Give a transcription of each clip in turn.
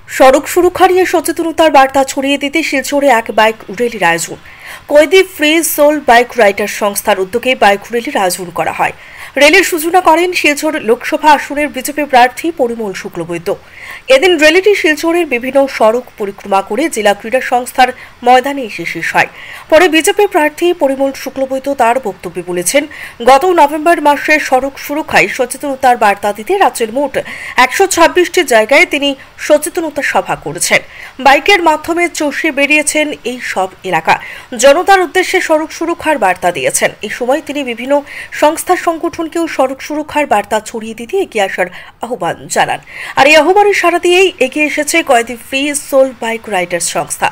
সড়ক সুরক্ষা নিয়ে সচেতনতার বার্তা ছড়িয়ে দিতে শিলচরে এক বাইক র্যালির আয়োজন। কয়েদি ফ্রি সোল বাইক রাইডার সংস্থার উদ্যোগে বাইক র্যালির আয়োজন করা হয়। র্যালির সূচনা করেন শিলচর লোকসভা আসনের বিজেপি প্রার্থী পরিমল শুক্লবৈদ্য। এদিন র্যালিটি শিলচরের বিভিন্ন সড়ক পরিক্রমা করে জেলা ক্রীড়া সংস্থার ময়দানে এসে শেষ হয়। পরে বিজেপি প্রার্থী পরিমল শুক্লবৈদ্য তার বক্তব্যে বলেছেন, গত নভেম্বর মাসে সড়ক সুরক্ষায় সচেতনতার বার্তা দিতে রাজ্যের মোট 126টি জায়গায় তিনি সচেতনতা সভা করেছেন। বাইকের মাধ্যমে চষে বেরিয়েছেন এই সব এলাকা, জনতার উদ্দেশ্যে সড়ক সুরক্ষার বার্তা দিয়েছেন। এই সময় তিনি বিভিন্ন সংস্থা সংগঠনকেও সড়ক সুরক্ষার বার্তা ছড়িয়ে দিতে এগিয়ে আসার আহ্বান জানান। আর এই আহ্বানের সাড়া দিয়েই এগিয়ে এসেছে কয়েদি ফ্রি সোল বাইক রাইডার্স সংস্থা।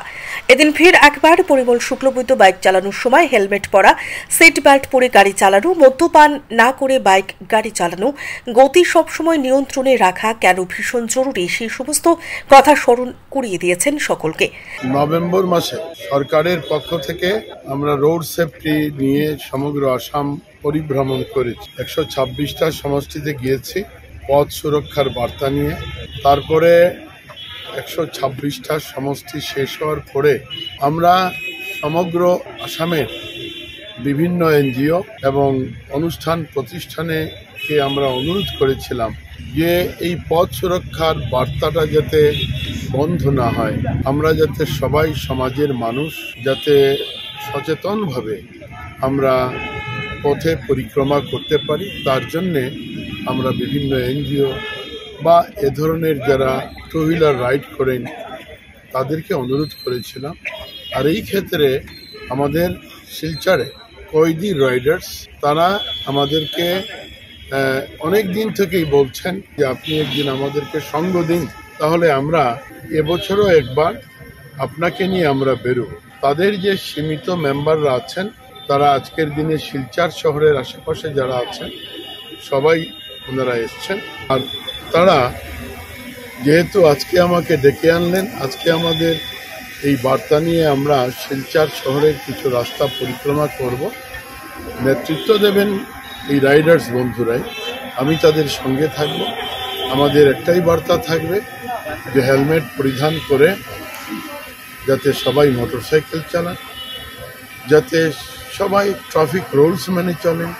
এদিন ফের একবার পরিমল শুক্লবৈদ্য বাইক চালানোর সময় হেলমেট পরা, সিট বেল্ট পরে গাড়ি চালানো, মদ্যপান না করে বাইক গাড়ি চালানো, গতি সবসময় নিয়ন্ত্রণে রাখা কেন ভীষণ জরুরি সেই সমস্ত কথা স্মরণ করিয়ে দিয়েছেন সকলকে। নভেম্বর মাসে সরকারের পক্ষ থেকে আমরা রোড সেফটি নিয়ে সমগ্র আসাম পরিভ্রমণ করেছি। 126টা সমষ্টিতে গিয়েছি পথ সুরক্ষার বার্তা নিয়ে। তারপরে 126টা সমষ্টি শেষ হওয়ার পরে আমরা সমগ্র আসামের বিভিন্ন এনজিও এবং অনুষ্ঠান প্রতিষ্ঠানে আমরা অনুরোধ করেছিলাম যে এই পথ সুরক্ষার বার্তাটা যাতে বন্ধ না হয়, আমরা যাতে সবাই সমাজের মানুষ যাতে সচেতনভাবে আমরা পথে পরিক্রমা করতে পারি, তার জন্যে আমরা বিভিন্ন এনজিও বা এ ধরনের যারা টু হুইলার রাইড করেন তাদেরকে অনুরোধ করেছিলাম। আর এই ক্ষেত্রে আমাদের শিলচরে কয়েদি রাইডার্স তারা আমাদেরকে অনেক দিন থেকেই বলছেন যে আপনি একদিন আমাদেরকে সঙ্গ দিন, তাহলে আমরা এবছরও একবার আপনাকে নিয়ে আমরা বেরোব। তাদের যে সীমিত মেম্বাররা আছেন তারা আজকের দিনে শিলচর শহরের আশেপাশে যারা আছেন সবাই ওনারা এসছেন। আর তারা যেহেতু আজকে আমাকে ডেকে আনলেন, আজকে আমাদের এই বার্তা নিয়ে আমরা শিলচর শহরের কিছু রাস্তা পরিক্রমা করব। নেতৃত্ব দেবেন এই রাইডার্স বন্ধুরাই, আমি তাদের সঙ্গে থাকব। আমাদের একটাই বার্তা থাকবে যে হেলমেট পরিধান করে যাতে সবাই মোটরসাইকেল চালান, যাতে সবাই ট্রাফিক রুলস মেনে চলেন,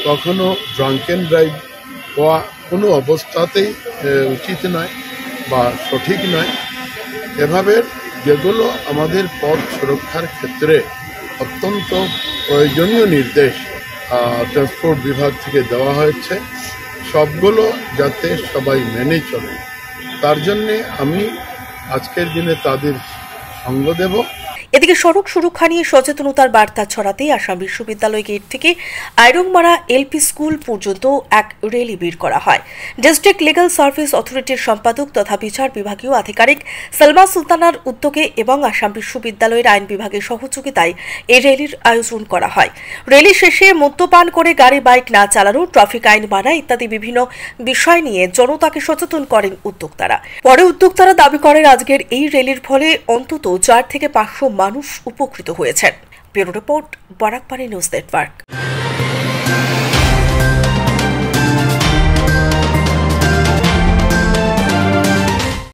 কখনো ড্রাঙ্কেন ড্রাইভ হওয়া কোনো অবস্থাতেই উচিত নয় বা সঠিক নয়। এভাবে যেগুলো আমাদের পথ সুরক্ষার ক্ষেত্রে অত্যন্ত প্রয়োজনীয় নির্দেশ ট্রান্সপোর্ট বিভাগ থেকে দেওয়া হয়েছে, সবগুলো যাতে সবাই মেনে চলে, তার জন্যে আমি আজকের দিনে তাদের সঙ্গ দেব। এদিকে সড়ক সুরক্ষা নিয়ে সচেতনতার বার্তা ছড়াতে আসাম বিশ্ববিদ্যালয় গেট থেকে আইরংমারা এলপি স্কুল পর্যন্ত এক র্যালি বের করা হয়। ডিস্ট্রিক্ট লিগ্যাল সার্ভিস অথরিটির সম্পাদক তথা বিচার বিভাগীয় আধিকারিক সালমা সুলতানার উদ্যোগে এবং আসাম বিশ্ববিদ্যালয়ের আইন বিভাগের সহযোগিতায় এই র্যালির আয়োজন করা হয়। র্যালি শেষে মদ্যপান করে গাড়ি বাইক না চালানো, ট্রাফিক আইন মানা ইত্যাদি বিভিন্ন বিষয় নিয়ে জনতাকে সচেতন করেন উদ্যোক্তারা। পরে উদ্যোক্তারা দাবি করেন আজকের এই র্যালির ফলে অন্তত 4 থেকে 500 মানুষ উপকৃত হয়েছেন। Bureau report, Barakpari news network.